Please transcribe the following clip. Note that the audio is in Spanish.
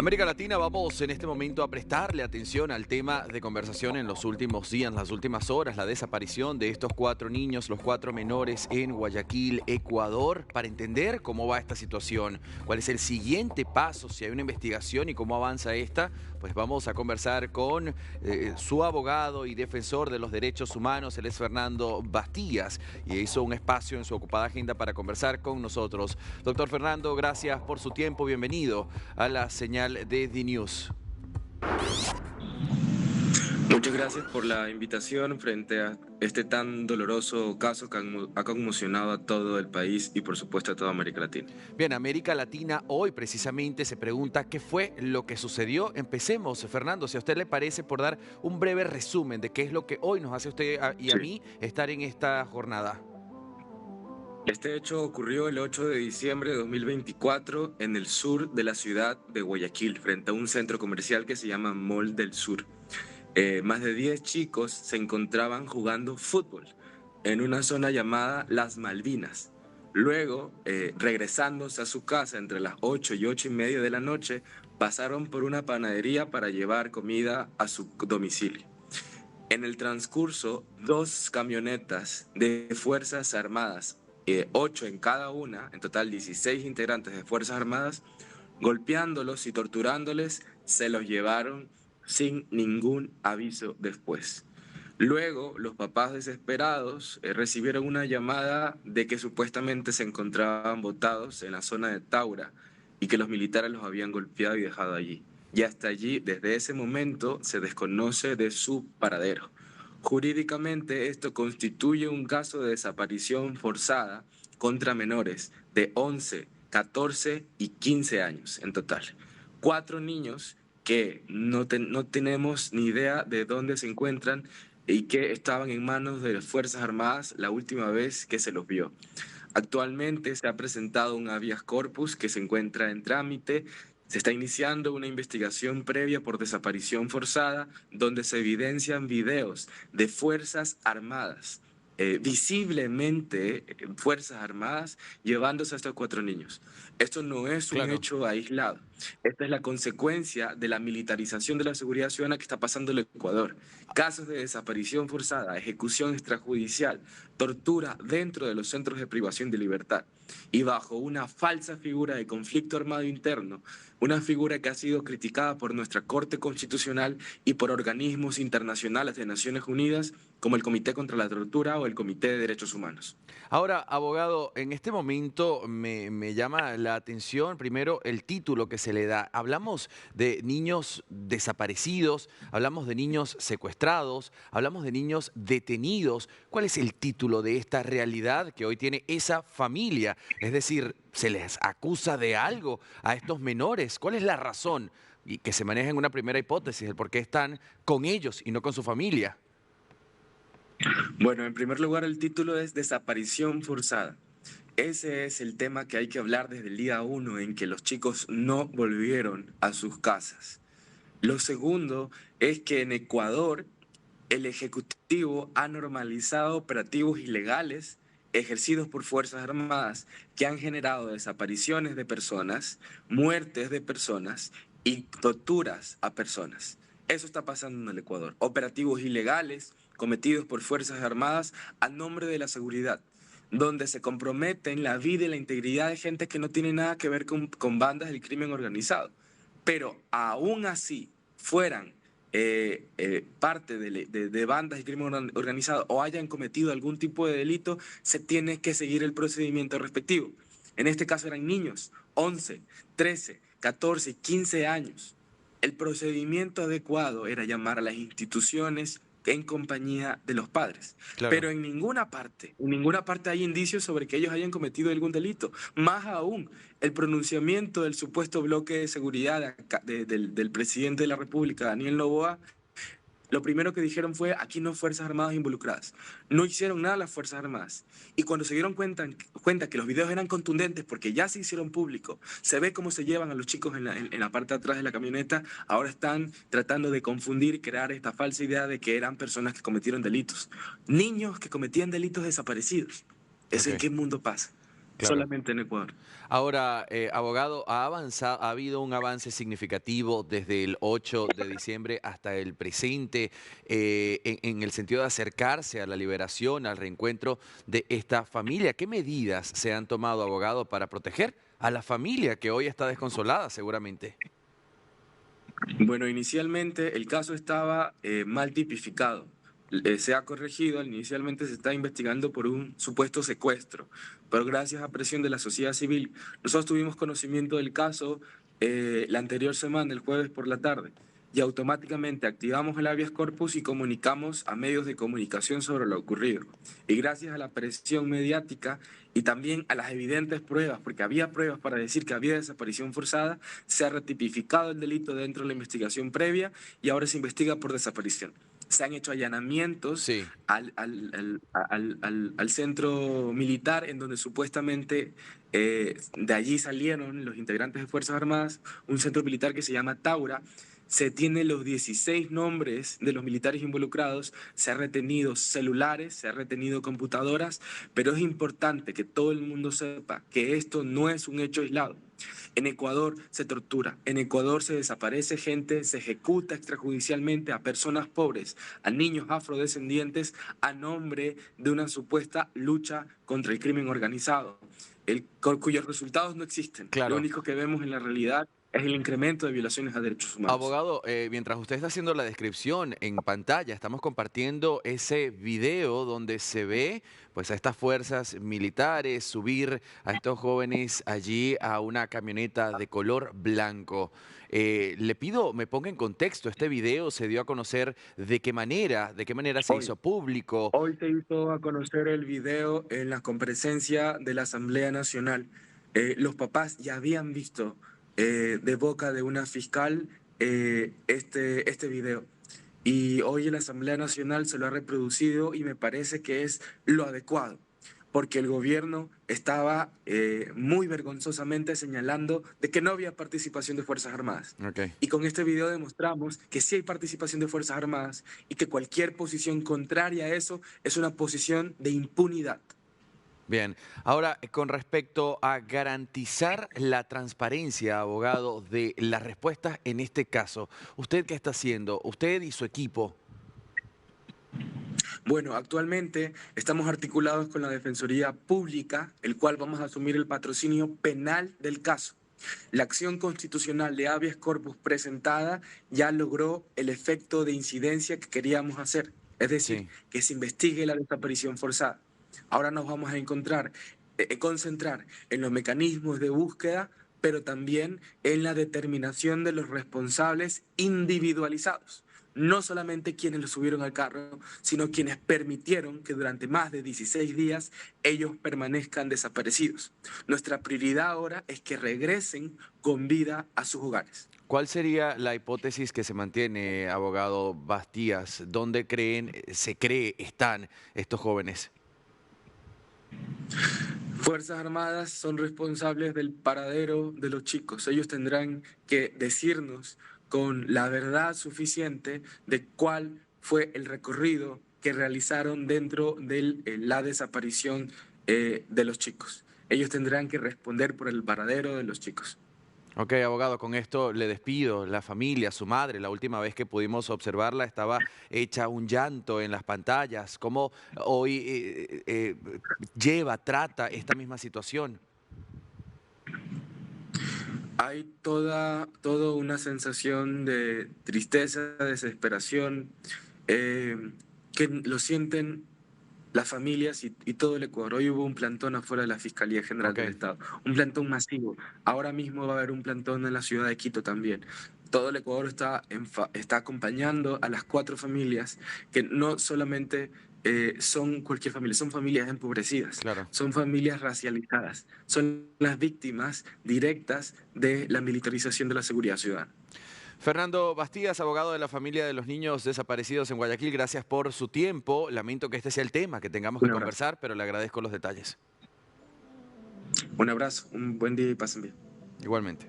América Latina, vamos en este momento a prestarle atención al tema de conversación en los últimos días, las últimas horas, la desaparición de estos 4 niños, los 4 menores en Guayaquil, Ecuador, para entender cómo va esta situación, cuál es el siguiente paso, si hay una investigación y cómo avanza esta. Pues vamos a conversar con su abogado y defensor de los derechos humanos, él es Fernando Bastías, y hizo un espacio en su ocupada agenda para conversar con nosotros. Doctor Fernando, gracias por su tiempo, bienvenido a la señal de DNews. Muchas gracias por la invitación frente a este tan doloroso caso que ha conmocionado a todo el país y por supuesto a toda América Latina. Bien, América Latina hoy precisamente se pregunta qué fue lo que sucedió. Empecemos, Fernando, si a usted le parece, por dar un breve resumen de qué es lo que hoy nos hace a usted y a Sí. mí estar en esta jornada. Este hecho ocurrió el 8 de diciembre de 2024 en el sur de la ciudad de Guayaquil, frente a un centro comercial que se llama Mall del Sur. Más de 10 chicos se encontraban jugando fútbol en una zona llamada Las Malvinas. Luego, regresándose a su casa entre las 8 y 8:30 de la noche, pasaron por una panadería para llevar comida a su domicilio. En el transcurso, 2 camionetas de Fuerzas Armadas, 8 en cada una, en total 16 integrantes de Fuerzas Armadas, golpeándolos y torturándoles, se los llevaron sin ningún aviso después. Luego, los papás desesperados recibieron una llamada de que supuestamente se encontraban botados en la zona de Taura y que los militares los habían golpeado y dejado allí. Y hasta allí, desde ese momento, se desconoce de su paradero. Jurídicamente, esto constituye un caso de desaparición forzada contra menores de 11, 14 y 15 años en total. 4 niños que no tenemos ni idea de dónde se encuentran y que estaban en manos de las Fuerzas Armadas la última vez que se los vio. Actualmente se ha presentado un habeas corpus que se encuentra en trámite. Se está iniciando una investigación previa por desaparición forzada donde se evidencian videos de Fuerzas Armadas, visiblemente Fuerzas Armadas llevándose a estos 4 niños. Esto no es un Claro. hecho aislado. Esta es la consecuencia de la militarización de la seguridad ciudadana que está pasando en el Ecuador. Casos de desaparición forzada, ejecución extrajudicial, tortura dentro de los centros de privación de libertad y bajo una falsa figura de conflicto armado interno, una figura que ha sido criticada por nuestra Corte Constitucional y por organismos internacionales de Naciones Unidas como el Comité contra la Tortura o el Comité de Derechos Humanos. Ahora, abogado, en este momento me llama la atención primero el título que se le da. Hablamos de niños desaparecidos, hablamos de niños secuestrados, hablamos de niños detenidos. ¿Cuál es el título de esta realidad que hoy tiene esa familia? Es decir, ¿se les acusa de algo a estos menores? ¿Cuál es la razón? Y que se maneja en una primera hipótesis, el por qué están con ellos y no con su familia. Bueno, en primer lugar, el título es Desaparición forzada. Ese es el tema que hay que hablar desde el día 1 en que los chicos no volvieron a sus casas. Lo segundo es que en Ecuador el Ejecutivo ha normalizado operativos ilegales ejercidos por Fuerzas Armadas que han generado desapariciones de personas, muertes de personas y torturas a personas. Eso está pasando en el Ecuador. Operativos ilegales cometidos por Fuerzas Armadas a nombre de la seguridad, donde se comprometen la vida y la integridad de gente que no tiene nada que ver con bandas del crimen organizado. Pero aún así fueran parte de bandas de crimen organizado o hayan cometido algún tipo de delito, se tiene que seguir el procedimiento respectivo. En este caso eran niños, 11, 13, 14, 15 años. El procedimiento adecuado era llamar a las instituciones en compañía de los padres. Claro. Pero en ninguna parte hay indicios sobre que ellos hayan cometido algún delito. Más aún, el pronunciamiento del supuesto bloque de seguridad del presidente de la República, Daniel Noboa, lo primero que dijeron fue, aquí no hay Fuerzas Armadas involucradas. No hicieron nada las Fuerzas Armadas. Y cuando se dieron cuenta que los videos eran contundentes porque ya se hicieron públicos, se ve cómo se llevan a los chicos en la parte de atrás de la camioneta, ahora están tratando de confundir y crear esta falsa idea de que eran personas que cometieron delitos. Niños que cometían delitos desaparecidos. ¿Eso en qué mundo pasa? Claro. solamente en Ecuador. Ahora, abogado, ¿ha habido un avance significativo desde el 8 de diciembre hasta el presente en el sentido de acercarse a la liberación, al reencuentro de esta familia? ¿Qué medidas se han tomado, abogado, para proteger a la familia que hoy está desconsolada seguramente? Bueno, inicialmente el caso estaba mal tipificado. Se ha corregido, inicialmente se está investigando por un supuesto secuestro, pero gracias a presión de la sociedad civil, nosotros tuvimos conocimiento del caso la anterior semana, el jueves por la tarde, y automáticamente activamos el habeas corpus y comunicamos a medios de comunicación sobre lo ocurrido. Y gracias a la presión mediática y también a las evidentes pruebas, porque había pruebas para decir que había desaparición forzada, se ha ratificado el delito dentro de la investigación previa y ahora se investiga por desaparición. Se han hecho allanamientos Sí. al centro militar en donde supuestamente de allí salieron los integrantes de Fuerzas Armadas, un centro militar que se llama Taura. Se tiene los 16 nombres de los militares involucrados, se ha retenido celulares, se ha retenido computadoras, pero es importante que todo el mundo sepa que esto no es un hecho aislado. En Ecuador se tortura, en Ecuador se desaparece gente, se ejecuta extrajudicialmente a personas pobres, a niños afrodescendientes, a nombre de una supuesta lucha contra el crimen organizado, cuyos resultados no existen. Lo Claro. único que vemos en la realidad es el incremento de violaciones a derechos humanos. Abogado, mientras usted está haciendo la descripción en pantalla, estamos compartiendo ese video donde se ve pues a estas fuerzas militares subir a estos jóvenes allí a una camioneta de color blanco. Le pido me ponga en contexto, este video se dio a conocer de qué manera se Hoy, hizo público. hoy se hizo a conocer el video en la comparecencia de la Asamblea Nacional. Los papás ya habían visto de boca de una fiscal este video. Y hoy en la Asamblea Nacional se lo ha reproducido y me parece que es lo adecuado, porque el gobierno estaba muy vergonzosamente señalando de que no había participación de Fuerzas Armadas. Ok. Y con este video demostramos que sí hay participación de Fuerzas Armadas y que cualquier posición contraria a eso es una posición de impunidad. Bien, ahora con respecto a garantizar la transparencia, abogado, de las respuestas en este caso, ¿usted qué está haciendo? Usted y su equipo. Bueno, actualmente estamos articulados con la Defensoría Pública, el cual vamos a asumir el patrocinio penal del caso. La acción constitucional de habeas corpus presentada ya logró el efecto de incidencia que queríamos hacer, es decir, Sí. que se investigue la desaparición forzada. Ahora nos vamos a concentrar en los mecanismos de búsqueda, pero también en la determinación de los responsables individualizados. No solamente quienes lo subieron al carro, sino quienes permitieron que durante más de 16 días ellos permanezcan desaparecidos. Nuestra prioridad ahora es que regresen con vida a sus hogares. ¿Cuál sería la hipótesis que se mantiene, abogado Bastías? ¿Dónde se cree están estos jóvenes? Fuerzas Armadas son responsables del paradero de los chicos. Ellos tendrán que decirnos con la verdad suficiente de cuál fue el recorrido que realizaron dentro de la desaparición de los chicos. Ellos tendrán que responder por el paradero de los chicos. Ok, abogado, con esto le despido. La familia, su madre, la última vez que pudimos observarla estaba hecha un llanto en las pantallas. ¿Cómo hoy trata esta misma situación? Hay toda una sensación de tristeza, desesperación, que lo sienten las familias y todo el Ecuador. Hoy hubo un plantón afuera de la Fiscalía General Ok. del Estado, un plantón masivo. Ahora mismo va a haber un plantón en la ciudad de Quito también. Todo el Ecuador está acompañando a las 4 familias que no solamente son cualquier familia, son familias empobrecidas, Claro. son familias racializadas, son las víctimas directas de la militarización de la seguridad ciudadana. Fernando Bastías, abogado de la familia de los niños desaparecidos en Guayaquil, gracias por su tiempo. Lamento que este sea el tema que tengamos que Un abrazo. conversar, pero le agradezco los detalles. Un abrazo, un buen día y pasen bien. Igualmente.